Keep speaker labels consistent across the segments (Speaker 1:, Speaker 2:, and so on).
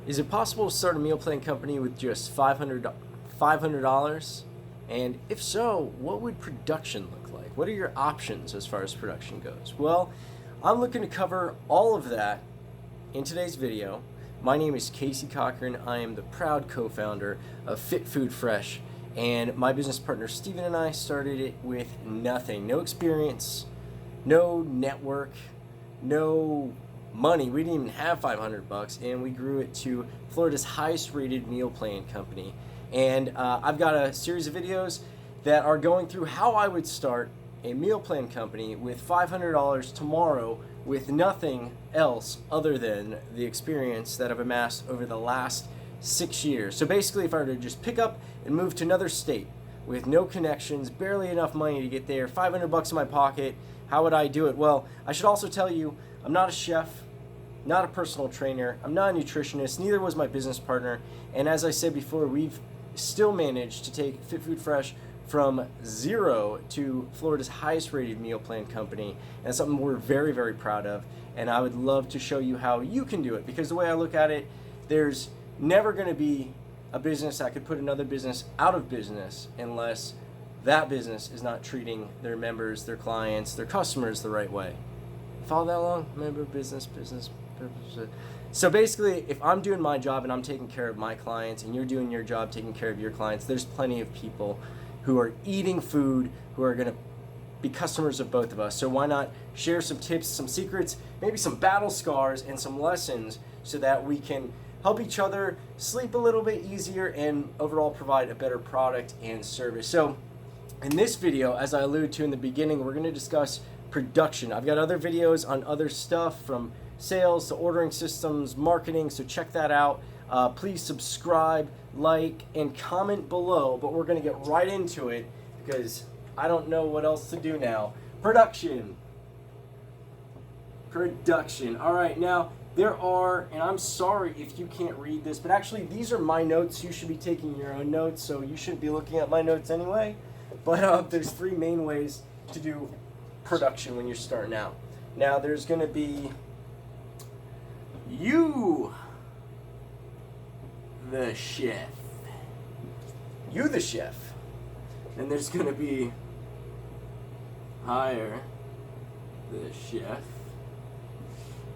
Speaker 1: Is it possible to start a meal plan company with just $500? And if so, what would production look like? What are your options as far as production goes? Well, I'm looking to cover all of that in today's video. My name is Casey Cochran. I am the proud co-founder of Pt4, and my business partner Steven and I started it with nothing. No experience, no network, no money. We didn't even have $500, and we grew it to Florida's highest rated meal plan company. And I've got a series of videos that are going through how I would start a meal plan company with $500 tomorrow with nothing else other than the experience that I've amassed over the last 6 years. So basically, if I were to just pick up and move to another state with no connections, barely enough money to get there, $500 in my pocket, how would I do it? Well, I should also tell you, I'm not a chef, not a personal trainer, I'm not a nutritionist, neither was my business partner, and as I said before, we've still managed to take Pt4 from zero to Florida's highest rated meal plan company, and it's something we're very, very proud of, and I would love to show you how you can do it, because the way I look at it, there's never going to be a business that could put another business out of business unless that business is not treating their members, their clients, their customers the right way. Follow that along? Member, business, purpose. So basically, if I'm doing my job and I'm taking care of my clients and you're doing your job taking care of your clients, there's plenty of people who are eating food who are going to be customers of both of us. So why not share some tips, some secrets, maybe some battle scars and some lessons so that we can help each other sleep a little bit easier and overall provide a better product and service. So in this video, as I alluded to in the beginning, we're going to discuss production. I've got other videos on other stuff from sales to ordering systems, marketing, so check that out. Please subscribe, like, and comment below, but we're going to get right into it because I don't know what else to do now. Production. All right, now there are, and I'm sorry if you can't read this, but actually these are my notes. You should be taking your own notes, so you shouldn't be looking at my notes anyway. But there's three main ways to do production when you're starting out. Now there's going to be you, the chef. You, the chef. Then there's going to be hire the chef.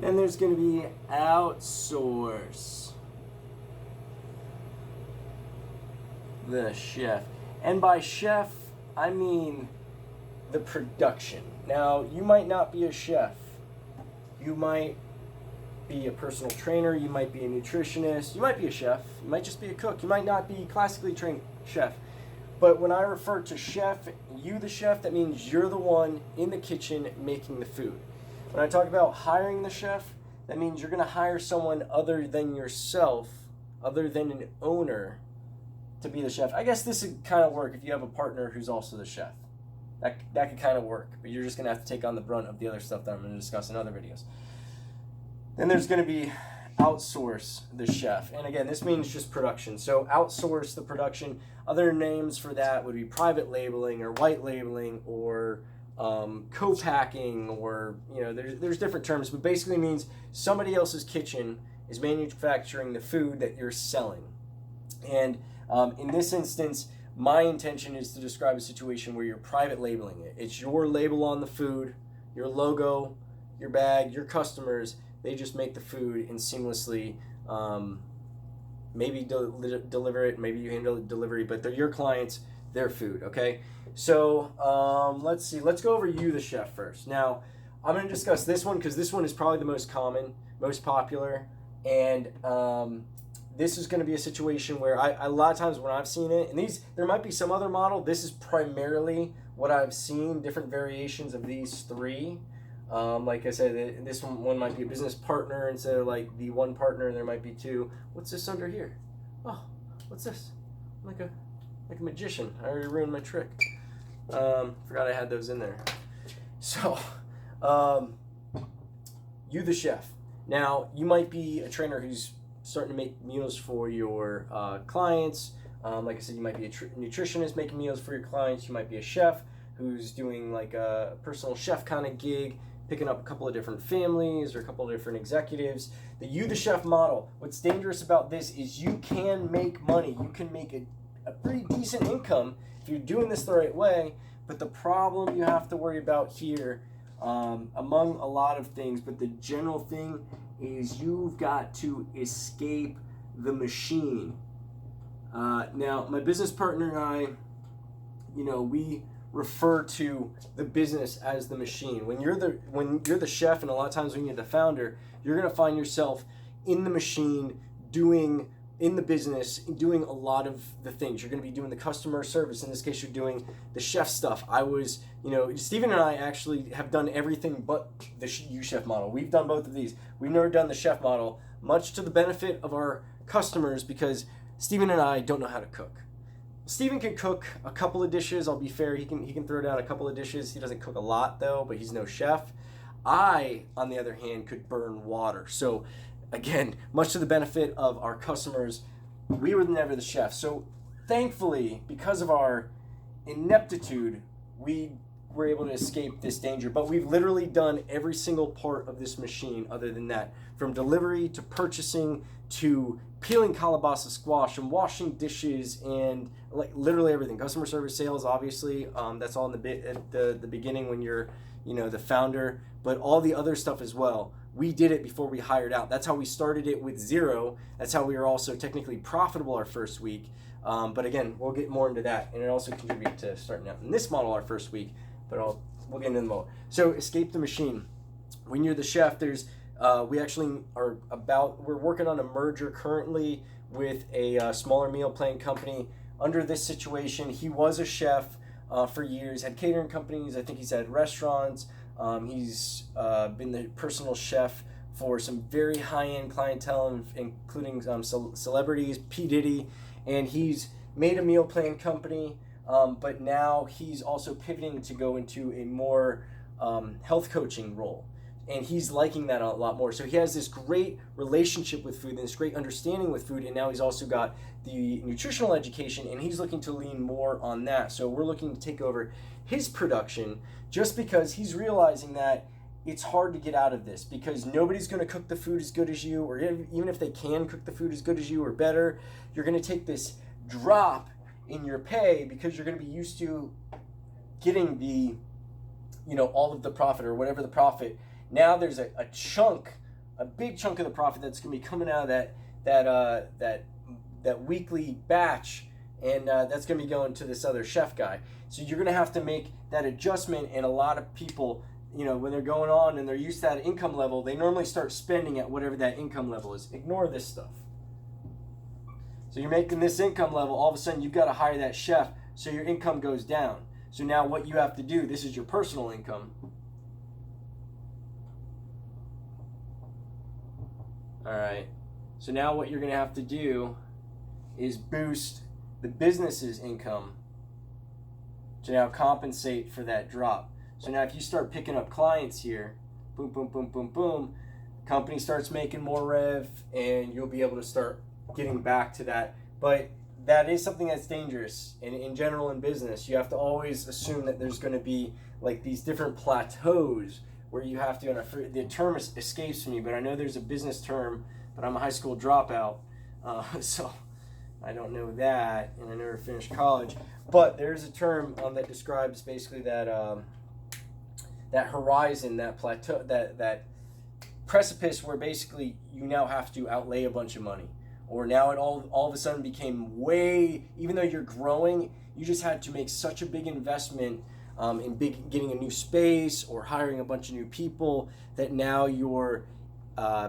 Speaker 1: Then there's going to be outsource the chef. And by chef, I mean the production. Now, you might not be a chef. You might be a personal trainer. You might be a nutritionist. You might be a chef. You might just be a cook. You might not be classically trained chef. But when I refer to chef, you the chef, that means you're the one in the kitchen making the food. When I talk about hiring the chef, that means you're going to hire someone other than yourself, other than an owner, to be the chef. I guess this would kind of work if you have a partner who's also the chef. That could kind of work, but you're just going to have to take on the brunt of the other stuff that I'm going to discuss in other videos. Then there's going to be outsource the chef. And again, this means just production. So outsource the production. Other names for that would be private labeling or white labeling or co-packing, or there's different terms, but basically means somebody else's kitchen is manufacturing the food that you're selling. And in this instance, my intention is to describe a situation where you're private labeling it. It's your label on the food, your logo, your bag, your customers. They just make the food and seamlessly maybe deliver it, maybe you handle the delivery, but they're your clients, their food, okay? So let's see. Let's go over you, the chef, first. Now, I'm going to discuss this one because this one is probably the most common, most popular, and this is going to be a situation where a lot of times when I've seen it, and there might be some other model. This is primarily what I've seen, different variations of these three. Like I said, this one might be a business partner instead of like the one partner, and there might be two. What's this under here? Oh, what's this? Like a magician. I already ruined my trick. Forgot I had those in there. So, you the chef. Now, you might be a trainer who's starting to make meals for your clients. Like I said, you might be a nutritionist making meals for your clients. You might be a chef who's doing like a personal chef kind of gig, picking up a couple of different families or a couple of different executives. The You the Chef model, what's dangerous about this is you can make money. You can make a pretty decent income if you're doing this the right way, but the problem you have to worry about here, among a lot of things, but the general thing is you've got to escape the machine. Now, my business partner and I, we refer to the business as the machine. When you're the chef, and a lot of times when you're the founder, you're gonna find yourself in the machine in the business, doing a lot of the things. You're going to be doing the customer service. In this case, you're doing the chef stuff. Steven and I actually have done everything but the You Chef model. We've done both of these. We've never done the chef model, much to the benefit of our customers, because Steven and I don't know how to cook. Steven can cook a couple of dishes. I'll be fair. He can throw down a couple of dishes. He doesn't cook a lot though, but he's no chef. I, on the other hand, could burn water. So again, much to the benefit of our customers, we were never the chef. So thankfully, because of our ineptitude, we were able to escape this danger. But we've literally done every single part of this machine other than that. From delivery to purchasing to peeling calabasa squash and washing dishes and like literally everything. Customer service, sales, obviously, that's all in the beginning when you're the founder, but all the other stuff as well. We did it before we hired out. That's how we started it with zero. That's how we were also technically profitable our first week. But again, we'll get more into that. And it also contributed to starting out in this model our first week, but we'll get into the model. So escape the machine. When you're the chef, we're working on a merger currently with a smaller meal plan company. Under this situation, he was a chef for years, had catering companies. I think he's had restaurants. He's been the personal chef for some very high-end clientele, including celebrities, P. Diddy, and he's made a meal plan company, but now he's also pivoting to go into a more health coaching role. And he's liking that a lot more. So he has this great relationship with food and this great understanding with food, and now he's also got the nutritional education, and he's looking to lean more on that. So we're looking to take over his production just because he's realizing that it's hard to get out of this because nobody's going to cook the food as good as you, or even if they can cook the food as good as you or better, you're going to take this drop in your pay because you're going to be used to getting the, all of the profit or whatever the profit. Now there's a big chunk of the profit that's going to be coming out of that weekly batch, and that's going to be going to this other chef guy. So you're going to have to make that adjustment, and a lot of people, when they're going on and they're used to that income level, they normally start spending at whatever that income level is. Ignore this stuff. So you're making this income level, all of a sudden you've got to hire that chef, so your income goes down. So now what you have to do, this is your personal income. All right, so now what you're going to have to do is boost the business's income to now compensate for that drop. So now if you start picking up clients here, boom, boom, boom, boom, boom, company starts making more rev, and you'll be able to start getting back to that. But that is something that's dangerous. And in general in business, you have to always assume that there's going to be like these different plateaus where you have to, and the term escapes me, but I know there's a business term, but I'm a high school dropout, so I don't know that, and I never finished college. But there's a term that describes basically that that horizon, that plateau, that precipice where basically you now have to outlay a bunch of money, or now it all of a sudden became way, even though you're growing, you just had to make such a big investment in getting a new space or hiring a bunch of new people that now you're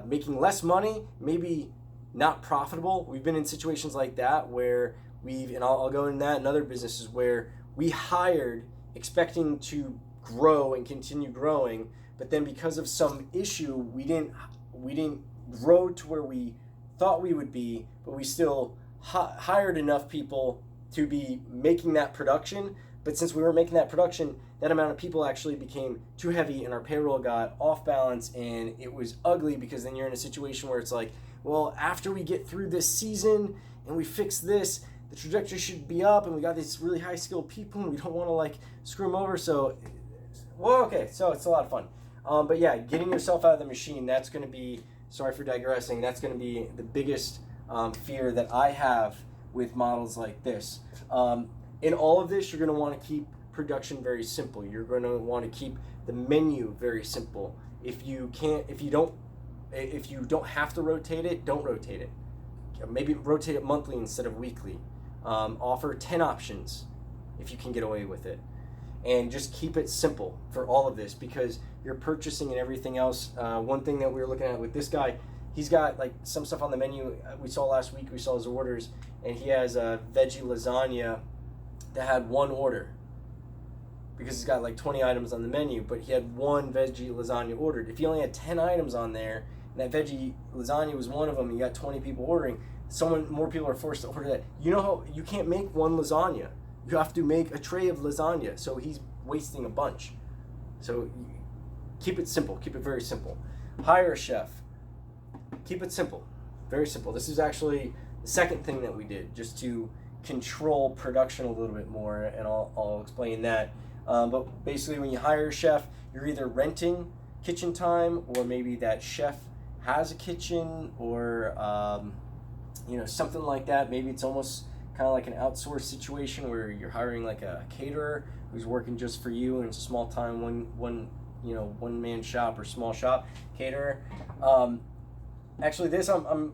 Speaker 1: making less money, maybe not profitable. We've been in situations like that where and I'll go into that in other businesses where we hired expecting to grow and continue growing, but then because of some issue, we didn't grow to where we thought we would be, but we still hired enough people to be making that production. But since we weren't making that production, that amount of people actually became too heavy and our payroll got off balance, and it was ugly because then you're in a situation where it's like, well, after we get through this season and we fix this, the trajectory should be up, and we got these really high skilled people and we don't want to screw them over. So, well, okay, so it's a lot of fun. But yeah, getting yourself out of the machine, that's going to be, sorry for digressing, that's going to be the biggest fear that I have with models like this. In all of this, you're going to want to keep production very simple. You're going to want to keep the menu very simple. If you don't have to rotate it, don't rotate it. Maybe rotate it monthly instead of weekly. Offer 10 options if you can get away with it. And just keep it simple for all of this, because you're purchasing and everything else. One thing that we were looking at with this guy, he's got like some stuff on the menu. We saw last week, we saw his orders, and he has a veggie lasagna that had one order because he's got like 20 items on the menu, but he had one veggie lasagna ordered. If he only had 10 items on there, and that veggie lasagna was one of them, and you got 20 people ordering, more people are forced to order that. You know how you can't make one lasagna. You have to make a tray of lasagna, so he's wasting a bunch. So keep it simple. Keep it very simple. Hire a chef. Keep it simple. Very simple. This is actually the second thing that we did, just to control production a little bit more, and I'll explain that. But basically, when you hire a chef, you're either renting kitchen time, or maybe that chef has a kitchen, or something like that. Maybe it's almost kind of like an outsourced situation where you're hiring like a caterer who's working just for you, and it's a small time one man shop or small shop caterer. Actually, this I'm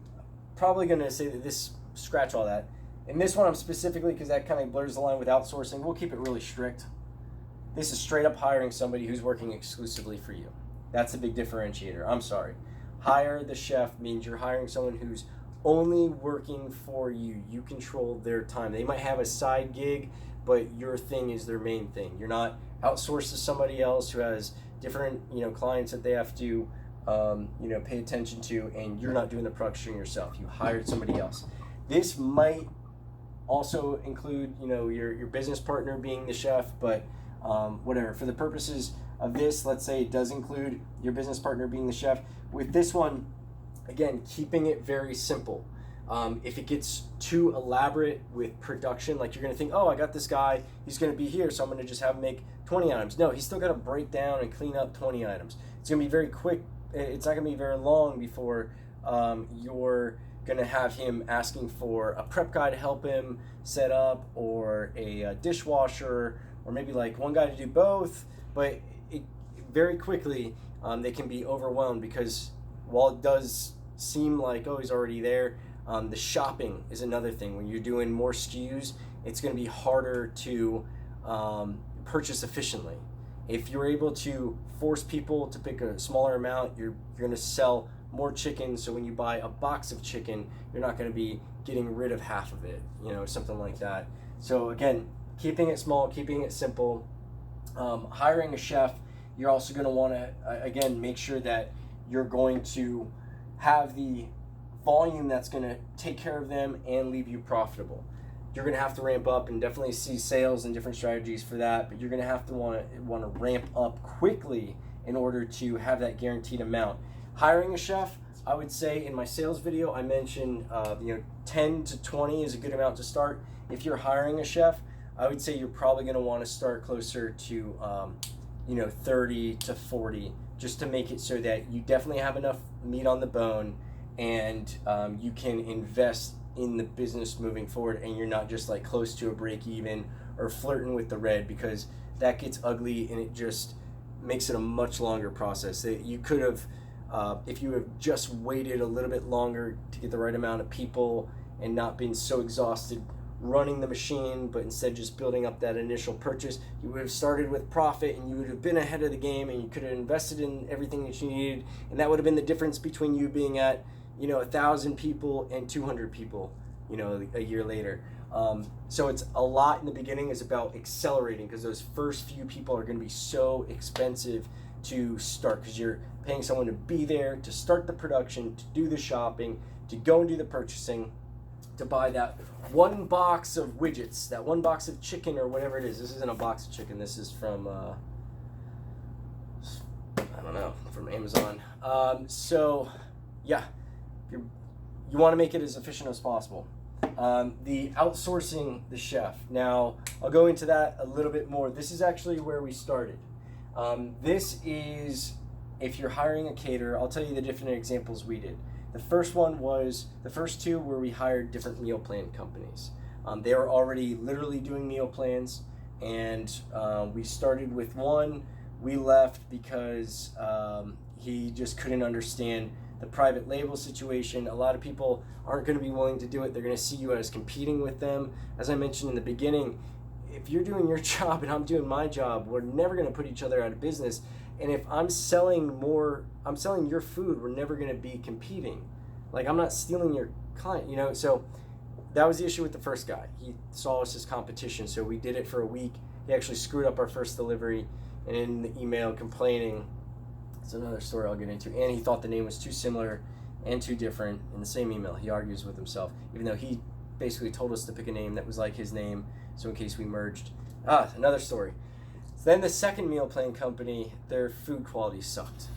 Speaker 1: probably going to say that this, scratch all that. And this one I'm specifically, because that kind of blurs the line with outsourcing, we'll keep it really strict. This is straight up hiring somebody who's working exclusively for you. That's a big differentiator. I'm sorry. Hire the chef means you're hiring someone who's only working for you. You control their time. They might have a side gig, but your thing is their main thing. You're not outsourced to somebody else who has different clients that they have to pay attention to, and you're not doing the production yourself. You hired somebody else. This might also include your business partner being the chef, but whatever. For the purposes of this, let's say it does include your business partner being the chef. With this one, again, keeping it very simple. If it gets too elaborate with production, like you're going to think, oh, I got this guy, he's going to be here, so I'm going to just have him make 20 items. No, he's still got to break down and clean up 20 items. It's going to be very quick. It's not going to be very long before you're going to have him asking for a prep guy to help him set up, or a dishwasher, or maybe like one guy to do both. But very quickly, they can be overwhelmed, because while it does seem like, oh, he's already there, the shopping is another thing. When you're doing more SKUs, it's going to be harder to purchase efficiently. If you're able to force people to pick a smaller amount, you're going to sell more chicken. So when you buy a box of chicken, you're not going to be getting rid of half of it, something like that. So again, keeping it small, keeping it simple. Hiring a chef, you're also going to want to, again, make sure that you're going to have the volume that's going to take care of them and leave you profitable. You're going to have to ramp up, and definitely see sales and different strategies for that, but you're going to have to want to ramp up quickly in order to have that guaranteed amount. Hiring a chef, I would say in my sales video, I mentioned 10 to 20 is a good amount to start. If you're hiring a chef, I would say you're probably going to want to start closer to 30 to 40, just to make it so that you definitely have enough meat on the bone, and you can invest in the business moving forward, and you're not just like close to a break even or flirting with the red, because that gets ugly and it just makes it a much longer process. You could have, if you have just waited a little bit longer to get the right amount of people and not been so exhausted running the machine, but instead just building up that initial purchase, you would have started with profit, and you would have been ahead of the game, and you could have invested in everything that you needed, and that would have been the difference between you being at 1,000 people and 200 people a year later. So it's a lot in the beginning is about accelerating, because those first few people are going to be so expensive to start, because you're paying someone to be there, to start the production, to do the shopping, to go and do the purchasing, to buy that one box of widgets, that one box of chicken, or whatever it is. This isn't a box of chicken. This is from, from Amazon. So yeah, you want to make it as efficient as possible. The outsourcing the chef. Now, I'll go into that a little bit more. This is actually where we started. This is if you're hiring a caterer, I'll tell you the different examples we did. The first two were we hired different meal plan companies. They were already literally doing meal plans, and we started with one. We left because he just couldn't understand the private label situation. A lot of people aren't going to be willing to do it. They're going to see you as competing with them. As I mentioned in the beginning, if you're doing your job and I'm doing my job, we're never going to put each other out of business. And if I'm selling your food, we're never going to be competing. Like, I'm not stealing your client, So that was the issue with the first guy. He saw us as competition, so we did it for a week. He actually screwed up our first delivery, and in the email complaining, it's another story I'll get into, and he thought the name was too similar and too different. In the same email, he argues with himself, even though he basically told us to pick a name that was like his name, so in case we merged. Another story. Then the second meal plan company, their food quality sucked.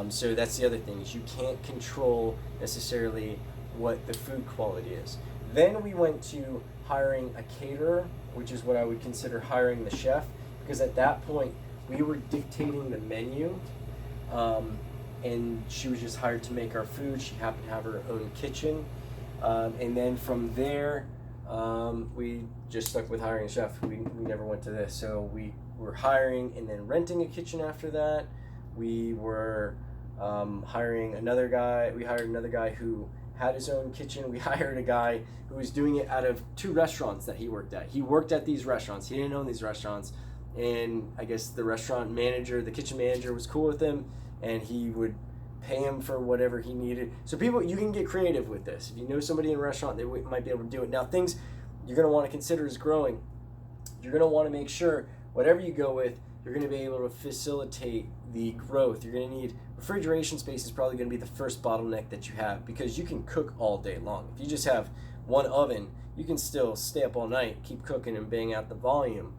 Speaker 1: So that's the other thing, is you can't control necessarily what the food quality is. Then we went to hiring a caterer, which is what I would consider hiring the chef, because at that point we were dictating the menu, and she was just hired to make our food. She happened to have her own kitchen, and then from there we just stuck with hiring a chef. We never went to this, so we were hiring and then renting a kitchen after that. We were hiring another guy. We hired another guy who had his own kitchen. We hired a guy who was doing it out of 2 restaurants that he worked at. He worked at these restaurants. He didn't own these restaurants. And I guess the restaurant manager, the kitchen manager, was cool with him, and he would pay him for whatever he needed. So people, you can get creative with this. If you know somebody in a restaurant, they might be able to do it. Now, things you're going to want to consider is growing. You're going to want to make sure whatever you go with, you're going to be able to facilitate the growth. You're going to need refrigeration space. Is probably going to be the first bottleneck that you have, because you can cook all day long. If you just have one oven, you can still stay up all night, keep cooking and bang out the volume,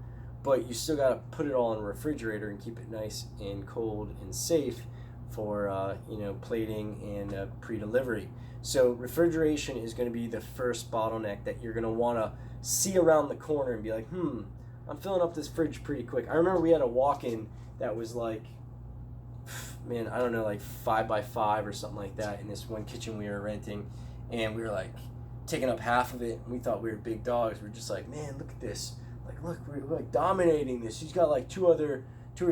Speaker 1: but you still got to put it all in a refrigerator and keep it nice and cold and safe for plating and pre-delivery. So refrigeration is going to be the first bottleneck that you're going to want to see around the corner and be like, I'm filling up this fridge pretty quick. I remember we had a walk-in that was like, like 5 by 5 or something like that in this one kitchen we were renting, and we were like taking up half of it, and we thought we were big dogs. We were just like, man, look at this. Like, look, we're like dominating this. He's got like two or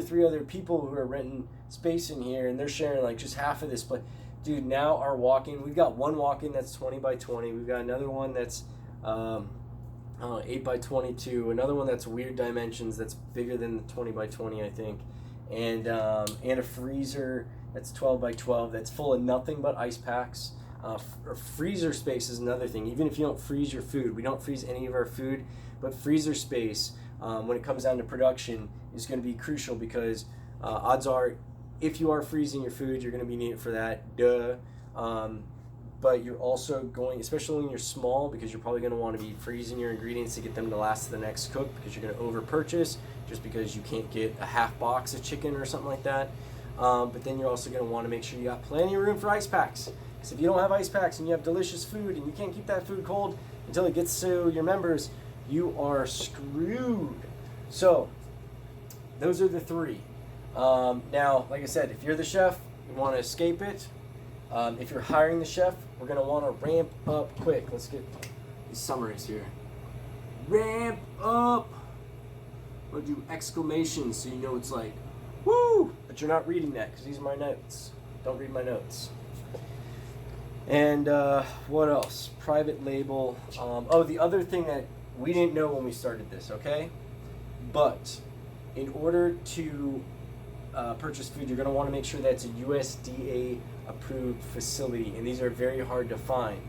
Speaker 1: three other people who are renting space in here, and they're sharing like just half of this. But dude, now our walk-in, we've got one walk-in that's 20 by 20. We've got another one that's 8 by 22. Another one that's weird dimensions that's bigger than the 20 by 20, I think. And a freezer that's 12 by 12 that's full of nothing but ice packs. Freezer space is another thing. Even if you don't freeze your food, we don't freeze any of our food, but freezer space, when it comes down to production, is going to be crucial, because odds are, if you are freezing your food, you're going to be needed for that. But you're also going, especially when you're small, because you're probably going to want to be freezing your ingredients to get them to last to the next cook, because you're going to over purchase just because you can't get a half box of chicken or something like that. But then you're also going to want to make sure you got plenty of room for ice packs. Because if you don't have ice packs and you have delicious food and you can't keep that food cold until it gets to your members, you are screwed. So those are the 3. Now, like I said, if you're the chef, you want to escape it. If you're hiring the chef, we're going to want to ramp up quick. Let's get these summaries here. Ramp up. We'll do exclamations so you know it's like, woo! But you're not reading that, because these are my notes. Don't read my notes. And what else? Private label. The other thing that we didn't know when we started this, okay? But in order to purchase food, you're going to want to make sure that it's a USDA approved facility, and these are very hard to find.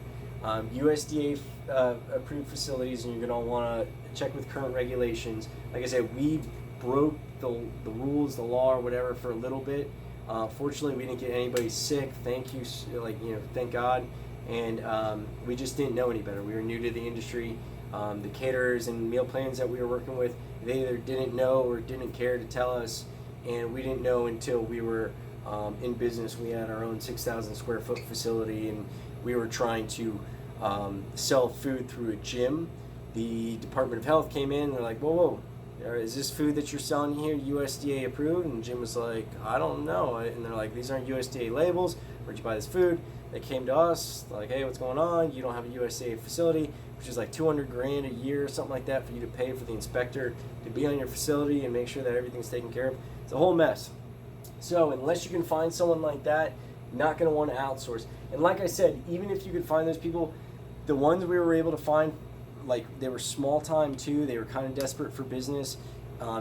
Speaker 1: USDA approved facilities, and you're going to want to check with current regulations. Like I said, we broke the rules, the law, or whatever for a little bit. Fortunately, we didn't get anybody sick. Thank God. And we just didn't know any better. We were new to the industry. The caterers and meal plans that we were working with, they either didn't know or didn't care to tell us, and we didn't know until we were in business. We had our own 6,000 square foot facility, and we were trying to sell food through a gym. The Department of Health came in, and they're like, whoa, is this food that you're selling here USDA approved? And Jim was like, I don't know. And they're like, these aren't USDA labels. Where'd you buy this food? They came to us like, hey, what's going on? You don't have a USDA facility, which is like $200,000 a year or something like that for you to pay for the inspector to be on your facility and make sure that everything's taken care of. It's a whole mess. So unless you can find someone like that, you're not going to want to outsource. And like I said, even if you could find those people, the ones we were able to find, like, they were small time too. They were kind of desperate for business,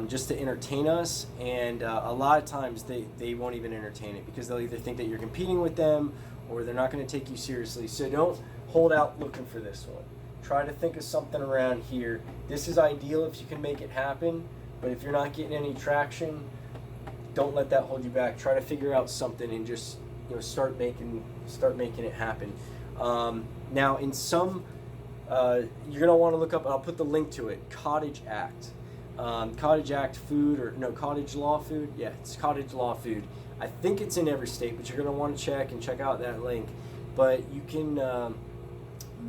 Speaker 1: just to entertain us. And a lot of times they won't even entertain it because they'll either think that you're competing with them or they're not going to take you seriously. So don't hold out looking for this one. Try to think of something around here. This is ideal if you can make it happen, but if you're not getting any traction, don't let that hold you back. Try to figure out something and just, start making it happen. Now, in some, you're gonna want to look up. I'll put the link to it. Cottage Act, Cottage Act food, or no, Cottage Law food. Yeah, it's Cottage Law food. I think it's in every state, but you're gonna want to check out that link. But you can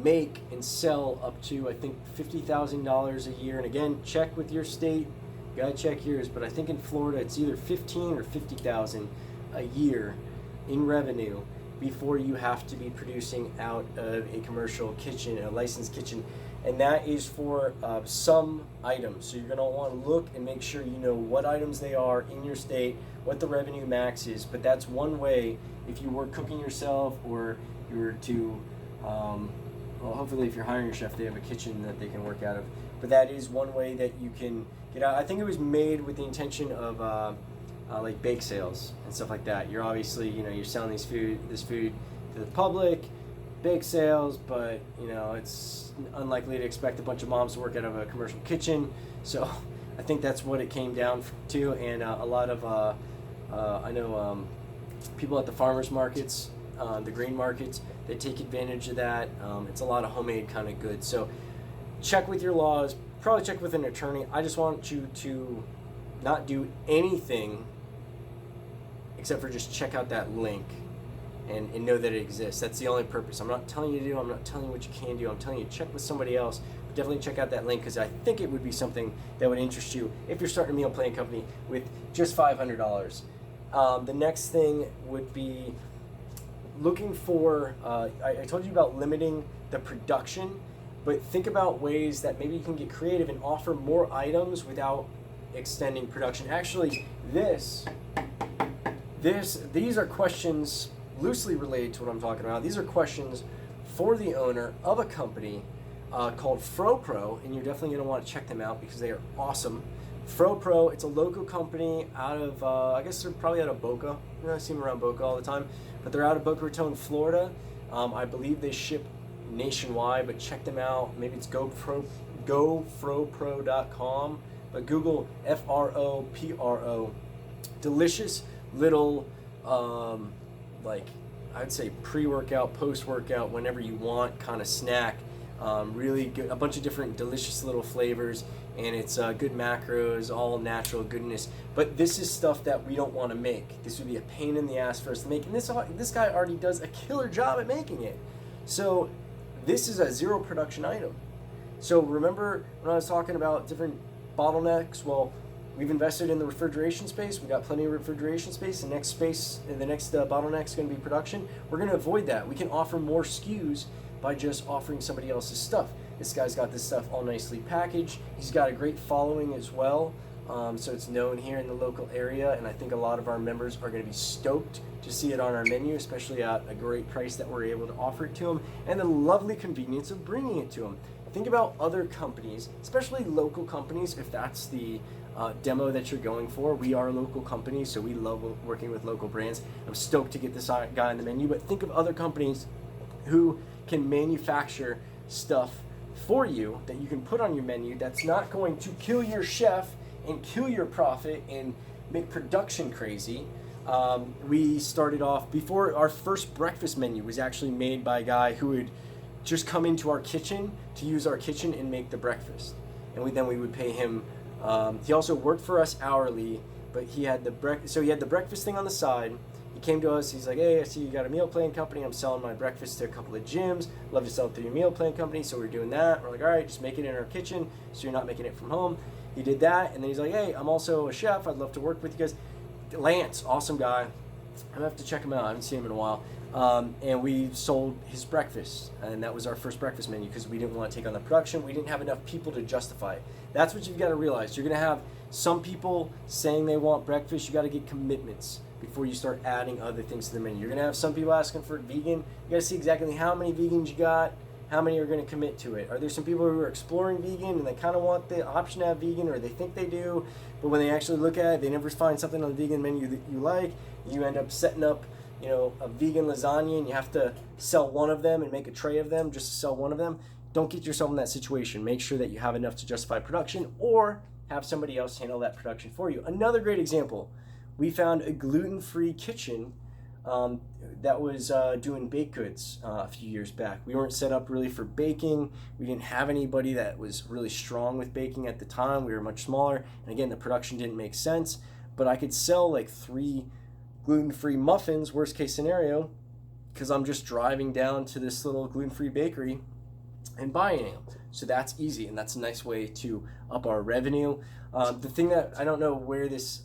Speaker 1: make and sell up to, I think, $50,000 a year. And again, check with your state. You gotta check yours, but I think in Florida it's either 15 or 50,000 a year in revenue before you have to be producing out of a commercial kitchen, a licensed kitchen, and that is for some items. So you're gonna want to look and make sure you know what items they are in your state, what the revenue max is. But that's one way if you were cooking yourself or you were to, well, hopefully if you're hiring your chef, they have a kitchen that they can work out of. But that is one way that you can get out. I think it was made with the intention of like bake sales and stuff like that. You're obviously, you're selling this food to the public, bake sales, but it's unlikely to expect a bunch of moms to work out of a commercial kitchen. So I think that's what it came down to. And a lot of I know people at the farmers markets, the green markets, they take advantage of that. It's a lot of homemade kind of goods. So check with your laws, probably check with an attorney. I just want you to not do anything except for just check out that link and know that it exists. That's the only purpose. I'm not telling you to do, I'm not telling you what you can do, I'm telling you to check with somebody else. But definitely check out that link because I think it would be something that would interest you if you're starting a meal planning company with just $500. The next thing would be looking for, I told you about limiting the production, but think about ways that maybe you can get creative and offer more items without extending production. Actually, these are questions loosely related to what I'm talking about. These are questions for the owner of a company called Pt4, and you're definitely going to want to check them out because they are awesome. Pt4, it's a local company out of, I guess they're probably out of Boca. I see them around Boca all the time, but they're out of Boca Raton, Florida. I believe they ship nationwide, but check them out. Maybe it's gofropro.com, but Google F-R-O-P-R-O. Delicious little, like, I'd say pre-workout, post-workout, whenever you want kind of snack. Really good, a bunch of different delicious little flavors, and it's good macros, all natural goodness. But this is stuff that we don't want to make. This would be a pain in the ass for us to make, and this guy already does a killer job at making it. So this is a zero production item. So remember when I was talking about different bottlenecks? Well, we've invested in the refrigeration space. We got plenty of refrigeration space. The next bottleneck is going to be production. We're going to avoid that. We can offer more SKUs by just offering somebody else's stuff. This guy's got this stuff all nicely packaged. He's got a great following as well. So it's known here in the local area, and I think a lot of our members are going to be stoked to see it on our menu, especially at a great price that we're able to offer it to them, and the lovely convenience of bringing it to them. Think about other companies, especially local companies, if that's the demo that you're going for. We are a local company, so we love working with local brands. I'm stoked to get this guy on the menu, but think of other companies who can manufacture stuff for you that you can put on your menu that's not going to kill your chef and kill your profit and make production crazy. We started off, before our first breakfast menu was actually made by a guy who would just come into our kitchen to use our kitchen and make the breakfast. And then we would pay him. He also worked for us hourly, but he had the breakfast thing on the side. He came to us, he's like, hey, I see you got a meal plan company. I'm selling my breakfast to a couple of gyms. Love to sell it through your meal plan company. So we're doing that. We're like, all right, just make it in our kitchen so you're not making it from home. he did that, and then he's like, hey, I'm also a chef. I'd love to work with you guys. Lance, awesome guy. I'm gonna have to check him out. I haven't seen him in a while. And we sold his breakfast, and that was our first breakfast menu because we didn't want to take on the production. We didn't have enough people to justify it. That's what you've got to realize. You're gonna have some people saying they want breakfast. You got to get commitments before you start adding other things to the menu. You're gonna have some people asking for vegan. You got to see exactly how many vegans you got. How many are going to commit to it? Are there some people who are exploring vegan and they kind of want the option to have vegan, or they think they do, but when they actually look at it, they never find something on the vegan menu that you like? You end up setting up, a vegan lasagna, and you have to sell one of them and make a tray of them just to sell one of them. Don't get yourself in that situation. Make sure that you have enough to justify production, or have somebody else handle that production for you. Another great example, we found a gluten-free kitchen that was doing baked goods a few years back. We weren't set up really for baking. We didn't have anybody that was really strong with baking at the time. We were much smaller, and again, the production didn't make sense. But I could sell like 3 gluten-free muffins, worst case scenario, because I'm just driving down to this little gluten-free bakery and buying them. So that's easy, and that's a nice way to up our revenue. The thing that I don't know where this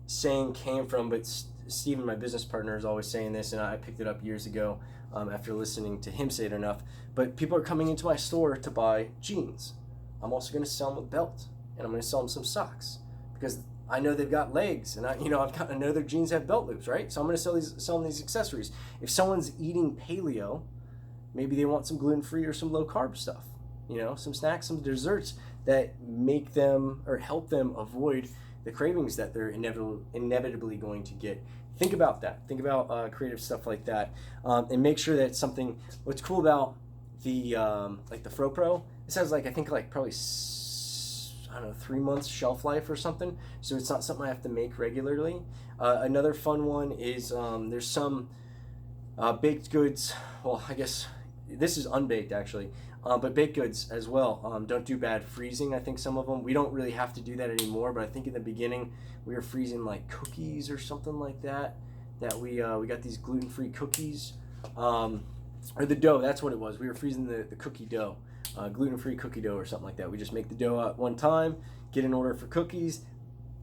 Speaker 1: saying came from, but Steven, my business partner, is always saying this, and I picked it up years ago after listening to him say it enough. But people are coming into my store to buy jeans. I'm also going to sell them a belt, and I'm going to sell them some socks because I know they've got legs, and I know their jeans have belt loops, right? So I'm going to sell them these accessories. If someone's eating paleo, maybe they want some gluten-free or some low-carb stuff. Some snacks, some desserts that make them or help them avoid the cravings that they're inevitably going to get. Think about that. Think about creative stuff like that, and make sure that it's something. What's cool about the the Fro Pro, this has probably 3 months shelf life or something. So it's not something I have to make regularly. Another fun one is there's some baked goods. Well, I guess this is unbaked actually. But baked goods as well don't do bad freezing. I think some of them, we don't really have to do that anymore, but I think in the beginning we were freezing like cookies or something like that we got these gluten-free cookies, or the dough, that's what it was. We were freezing the cookie dough, gluten-free cookie dough or something like that. We just make the dough out one time, get an order for cookies,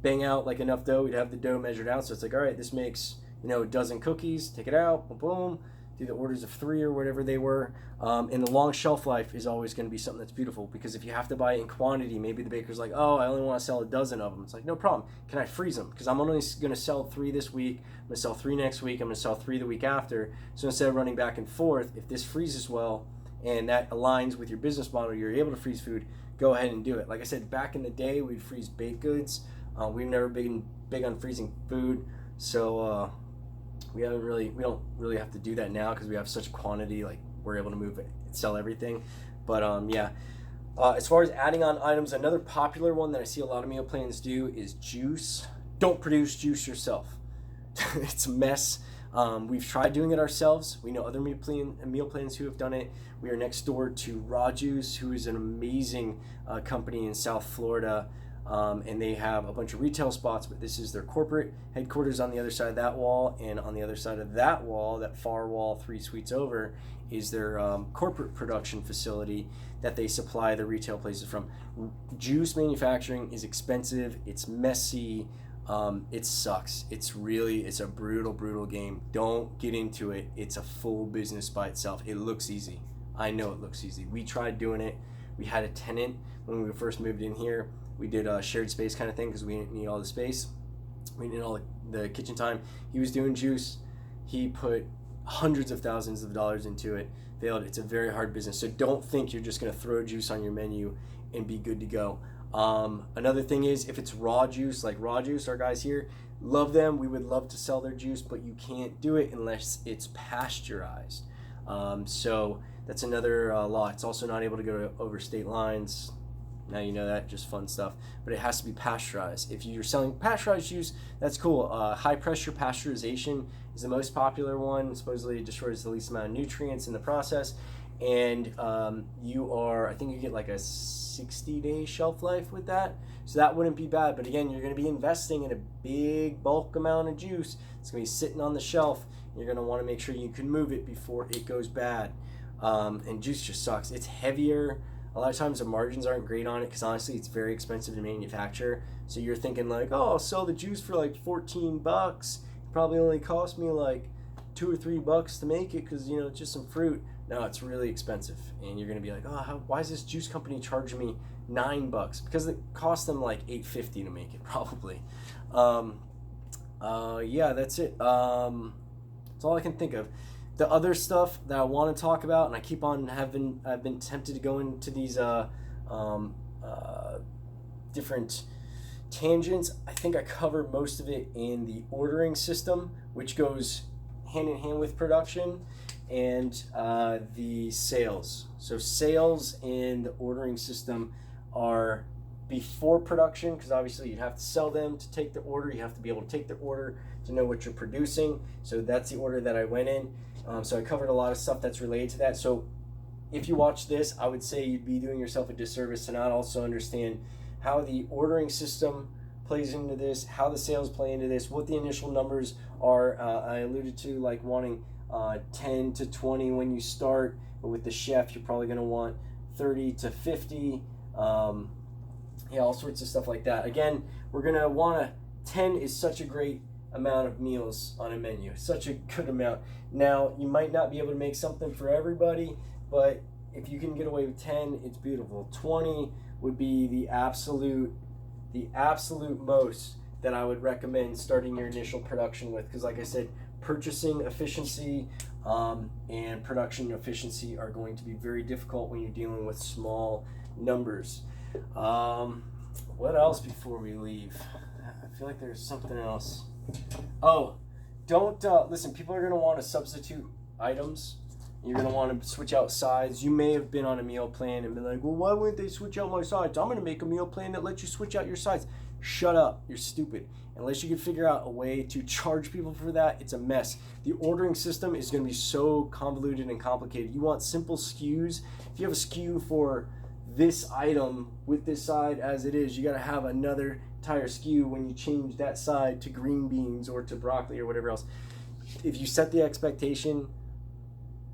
Speaker 1: bang out like enough dough. We'd have the dough measured out, so it's like, all right, this makes a dozen cookies, take it out, boom, boom, do the orders of 3 or whatever they were. And the long shelf life is always going to be something that's beautiful, because if you have to buy it in quantity, maybe the baker's like, oh, I only want to sell a dozen of them. It's like, no problem. Can I freeze them? Because I'm only going to sell 3 this week. I'm going to sell 3 next week. I'm going to sell 3 the week after. So instead of running back and forth, if this freezes well and that aligns with your business model, you're able to freeze food, go ahead and do it. Like I said, back in the day, we'd freeze baked goods. We've never been big on freezing food. So we don't really have to do that now because we have such quantity. Like, we're able to move it, sell everything. But as far as adding on items, another popular one that I see a lot of meal plans do is juice. Don't produce juice yourself. It's a mess. We've tried doing it ourselves. We know other meal plans who have done it. We are next door to Raw Juice, who is an amazing company in South Florida. And they have a bunch of retail spots, but this is their corporate headquarters on the other side of that wall. And on the other side of that wall, that far wall 3 suites over, is their corporate production facility that they supply the retail places from. Juice manufacturing is expensive. It's messy. It sucks. It's a brutal game. Don't get into it. It's a full business by itself. It looks easy. I know it looks easy. We tried doing it. We had a tenant when we first moved in here. We did a shared space kind of thing because we didn't need all the space. We didn't need all the kitchen time. He was doing juice. He put hundreds of thousands of dollars into it. Failed. It's a very hard business. So don't think you're just going to throw juice on your menu and be good to go. Another thing is, if it's raw juice, like Raw Juice, our guys here, love them. We would love to sell their juice, but you can't do it unless it's pasteurized. So that's another law. It's also not able to go over state lines. Now you know that, just fun stuff. But it has to be pasteurized. If you're selling pasteurized juice, that's cool. High pressure pasteurization is the most popular one. Supposedly it destroys the least amount of nutrients in the process. And I think you get like a 60-day shelf life with that. So that wouldn't be bad. But again, you're going to be investing in a big bulk amount of juice. It's going to be sitting on the shelf. You're going to want to make sure you can move it before it goes bad. And juice just sucks. It's heavier. a lot of times the margins aren't great on it because honestly it's very expensive to manufacture. So you're thinking like, oh, I'll sell the juice for like $14. Probably only cost me like $2 or $3 to make it because, you know, it's just some fruit. No, it's really expensive. And you're going to be like, oh, why is this juice company charging me $9? Because it cost them like $8.50 to make it probably. Yeah, that's it. That's all I can think of. The other stuff that I want to talk about, and I keep on I've been tempted to go into these different tangents. I think I covered most of it in the ordering system, which goes hand in hand with production, and the sales. So sales and the ordering system are before production, because obviously you'd have to sell them to take the order. You have to be able to take the order to know what you're producing. So that's the order that I went in. So I covered a lot of stuff that's related to that. So if you watch this, I would say you'd be doing yourself a disservice to not also understand how the ordering system plays into this, how the sales play into this, what the initial numbers are. I alluded to like wanting 10 to 20 when you start, but with the chef, you're probably going to want 30 to 50. Yeah, all sorts of stuff like that. Again, we're going to want 10 is such a great amount of meals on a menu, such a good amount. Now, you might not be able to make something for everybody, but if you can get away with 10, it's beautiful. 20 would be the absolute most that I would recommend starting your initial production with, because like I said, purchasing efficiency and production efficiency are going to be very difficult when you're dealing with small numbers. What else before we leave? I feel like there's something else. Oh, don't listen, people are going to want to substitute items. You're going to want to switch out sides. You may have been on a meal plan and been like, well, why wouldn't they switch out my sides? I'm going to make a meal plan that lets you switch out your sides. Shut up. You're stupid. Unless you can figure out a way to charge people for that, it's a mess. The ordering system is going to be so convoluted and complicated. You want simple SKUs. If you have a SKU for this item with this side as it is, you got to have another entire SKU when you change that side to green beans or to broccoli or whatever else. If you set the expectation,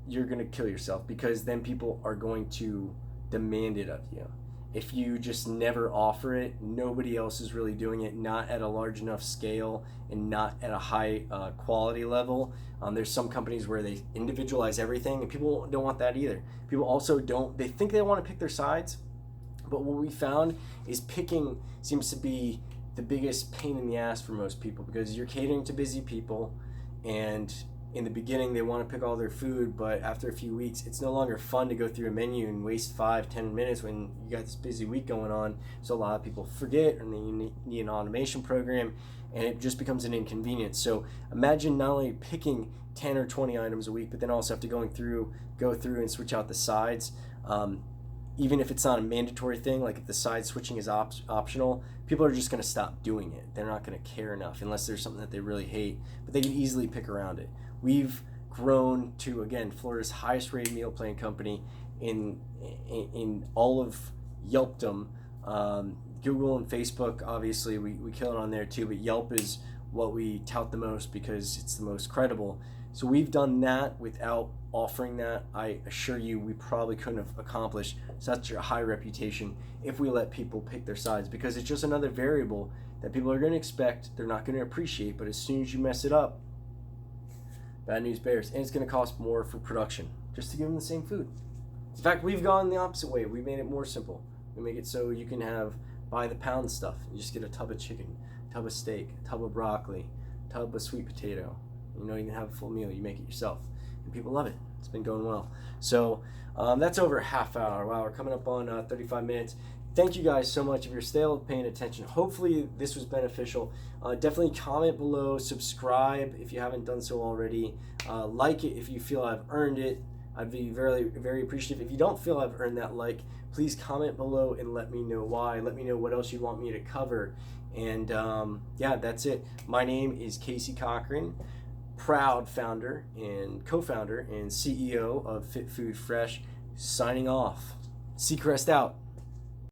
Speaker 1: you're going to kill yourself, because then people are going to demand it of you. If you just never offer it, nobody else is really doing it, not at a large enough scale and not at a high quality level. There's some companies where they individualize everything, and people don't want that either. People also they think they want to pick their sides, but what we found is picking seems to be the biggest pain in the ass for most people, because you're catering to busy people, and in the beginning they want to pick all their food, but after a few weeks it's no longer fun to go through a menu and waste 5-10 minutes when you got this busy week going on. So a lot of people forget, and then you need an automation program, and it just becomes an inconvenience. So imagine not only picking 10 or 20 items a week, but then also have to go through and switch out the sides. Even if it's not a mandatory thing, like if the side switching is optional, people are just going to stop doing it. They're not going to care enough unless there's something that they really hate, but they can easily pick around it. We've grown to, again, Florida's highest rated meal plan company in all of Yelpdom. Google and Facebook, obviously, we kill it on there too, but Yelp is what we tout the most because it's the most credible. So we've done that without offering that. I assure you, we probably couldn't have accomplished such a high reputation if we let people pick their sides, because it's just another variable that people are going to expect, they're not going to appreciate, but as soon as you mess it up, bad news bears, and it's going to cost more for production just to give them the same food. In fact, we've gone the opposite way. We made it more simple. We make it so you can have by the pound stuff. You just get a tub of chicken, tub of steak, tub of broccoli, tub of sweet potato. You know, you can have a full meal. You make it yourself, and people love it. It's been going well. So that's over a half hour. Wow, we're coming up on 35 minutes. Thank you guys so much if you're still paying attention. Hopefully this was beneficial. Definitely comment below, subscribe if you haven't done so already. Like it if you feel I've earned it. I'd be very, very appreciative. If you don't feel I've earned that like, please comment below and let me know why. Let me know what else you want me to cover. And yeah, that's it. My name is Casey Cochran, proud founder and co-founder and CEO of Fit Food Fresh, signing off. Seacrest out.